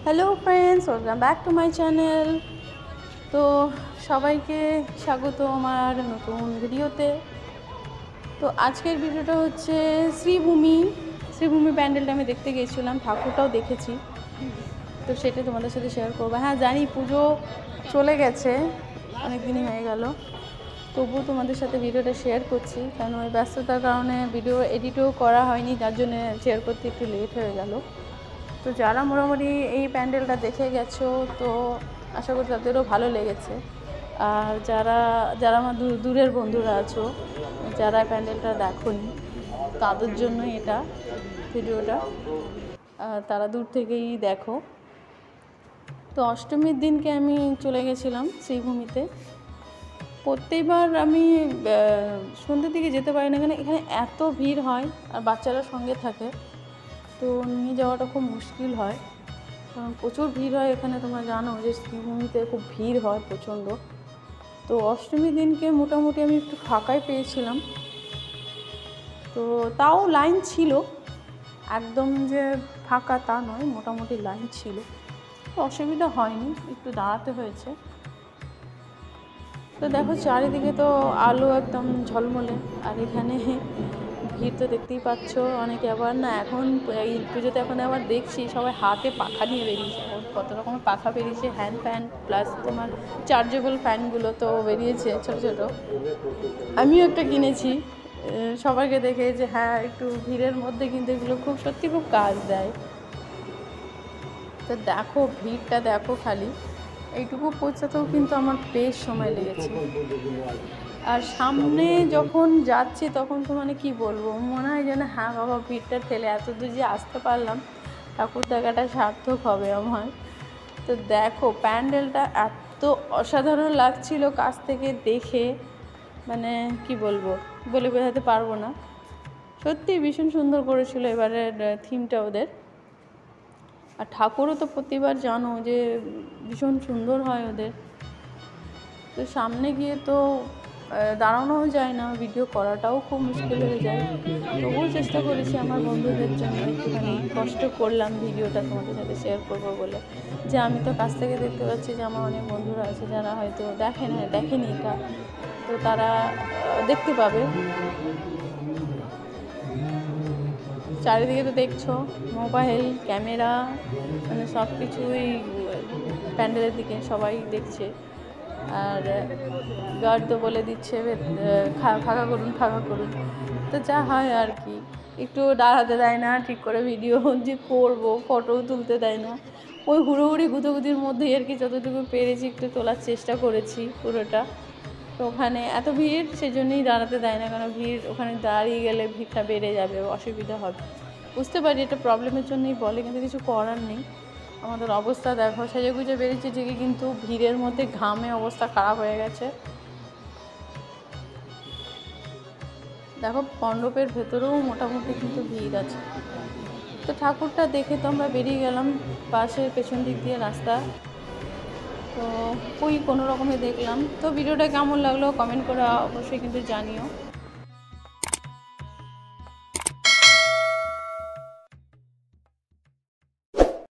Hello friends, welcome back to my channel. তো সবাইকে স্বাগত আমার নতুন ভিডিওতে। তো আজকের ভিডিওটা হচ্ছে শ্রীভূমি প্যান্ডেলটা আমি দেখতে গিয়েছিলাম, ঠাকুরটাও দেখেছি, তো সেটা তোমাদের সাথে শেয়ার করবো। হ্যাঁ জানি পুজো চলে গেছে, অনেক দিনই হয়ে গেল, তবুও তোমাদের সাথে ভিডিওটা শেয়ার করছি, কারণ ওই ব্যস্ততার কারণে ভিডিও এডিটও করা হয়নি, যার জন্য শেয়ার করতে একটু লেট হয়ে গেল। তো যারা মোটামুটি এই প্যান্ডেলটা দেখে গেছো, তো আশা করি তাদেরও ভালো লেগেছে। আর যারা আমার দূরের বন্ধুরা আছো, যারা প্যান্ডেলটা দেখোনি, তাদের জন্যই এটা ভিডিওটা, তারা দূর থেকেই দেখো। তো অষ্টমীর দিনকে আমি চলে গেছিলাম শ্রীভূমিতে। প্রত্যেকবার আমি সন্ধ্যের দিকে যেতে পারি না, কেন এখানে এত ভিড় হয় আর বাচ্চারা সঙ্গে থাকে, তো নিয়ে যাওয়াটা খুব মুশকিল হয়, কারণ প্রচুর ভিড় হয় এখানে। তোমরা জানো যে শ্রীভূমিতে খুব ভিড় হয় প্রচণ্ড। তো অষ্টমীর দিনকে মোটামুটি আমি একটু ফাঁকাই পেয়েছিলাম, তো তাও লাইন ছিল, একদম যে ফাঁকা তা নয়, মোটামুটি লাইন ছিল, তো অসুবিধা হয়নি, একটু দাঁড়াতে হয়েছে। তো দেখো চারিদিকে তো আলো একদম ঝলমলে, আর এখানে ভিড় তো দেখতেই পাচ্ছ। অনেকে আবার না, এখন এই পুজোতে এখন আবার দেখছি সবাই হাতে পাখা নিয়ে বেরিয়েছে, কত রকমের পাখা বেরিয়েছে, হ্যান্ড ফ্যান প্লাস তোমার চার্জেবল ফ্যানগুলো তো বেরিয়েছে ছোটো ছোটো। আমিও একটা কিনেছি, সবাইকে দেখে যে হ্যাঁ একটু ভিড়ের মধ্যে কিন্তু এগুলো খুব সত্যি খুব কাজ দেয়। তো দেখো ভিড়টা দেখো, খালি এইটুকু পৌঁছাতেও কিন্তু আমার বেশ সময় লেগেছে। আর সামনে যখন যাচ্ছি তখন তো মানে কি বলবো, মনে হয় যেন হ্যাঁ বাবা ভিড়টা ঠেলে এত দূর যে আসতে পারলাম, ঠাকুর দেখাটা সার্থক হবে আমার। তো দেখো প্যান্ডেলটা এত অসাধারণ লাগছিল কাছ থেকে দেখে, মানে কি বলবো, বলে বোঝাতে পারবো না। সত্যি ভীষণ সুন্দর করেছিল এবারের থিমটা ওদের। আর ঠাকুরও তো প্রতিবার জানো যে ভীষণ সুন্দর হয় ওদের। তো সামনে গিয়ে তো দাঁড়ানোও যায় না, ভিডিও করাটাও খুব মুশকিল হয়ে যায়, তবুও চেষ্টা করেছি আমার বন্ধুদের জন্য একটুখানি কষ্ট করলাম ভিডিওটা তোমাদের সাথে শেয়ার করবো বলে, যে আমি তো কাছ থেকে দেখতে পাচ্ছি যে আমার অনেক বন্ধুরা আছে যারা হয়তো দেখেনি এটা, তো তারা দেখতে পাবে। চারিদিকে তো দেখছো মোবাইল ক্যামেরা, মানে সব কিছুই প্যান্ডেলের দিকে সবাই দেখছে, আর গার্ড তো বলে দিচ্ছে ফাঁকা করুন ফাঁকা করুন। তো যা হয় আর কি, একটু দাঁড়াতে দেয় না, ঠিক করে ভিডিও যে করবো ফটোও তুলতে দেয় না, ওই হুড়োহুড়ি গুঁতোগুতির মধ্যেই আর কি যতটুকু পেরেছি একটু তোলার চেষ্টা করেছি পুরোটা। তো ওখানে এত ভিড়, সেজন্যই দাঁড়াতে দেয় না, কারণ ভিড় ওখানে দাঁড়িয়ে গেলে ভিড়টা বেড়ে যাবে, অসুবিধা হবে। বুঝতে পারি এটা প্রবলেমের জন্যই বলে, কিন্তু কিছু করার নেই। আমাদের অবস্থা দেখো, সেজেগুজে বেরিয়েছে ঠিকই, কিন্তু ভিড়ের মধ্যে ঘামে অবস্থা খারাপ হয়ে গেছে। দেখো মণ্ডপের ভেতরেও মোটামুটি কিন্তু ভিড় আছে। তো ঠাকুরটা দেখে তো আমরা বেরিয়ে গেলাম পাশের পেছন দিক দিয়ে রাস্তা, তো ওই কোনো রকমে দেখলাম। তো ভিডিওটা কেমন লাগলো কমেন্ট করে অবশ্যই কিন্তু জানিও।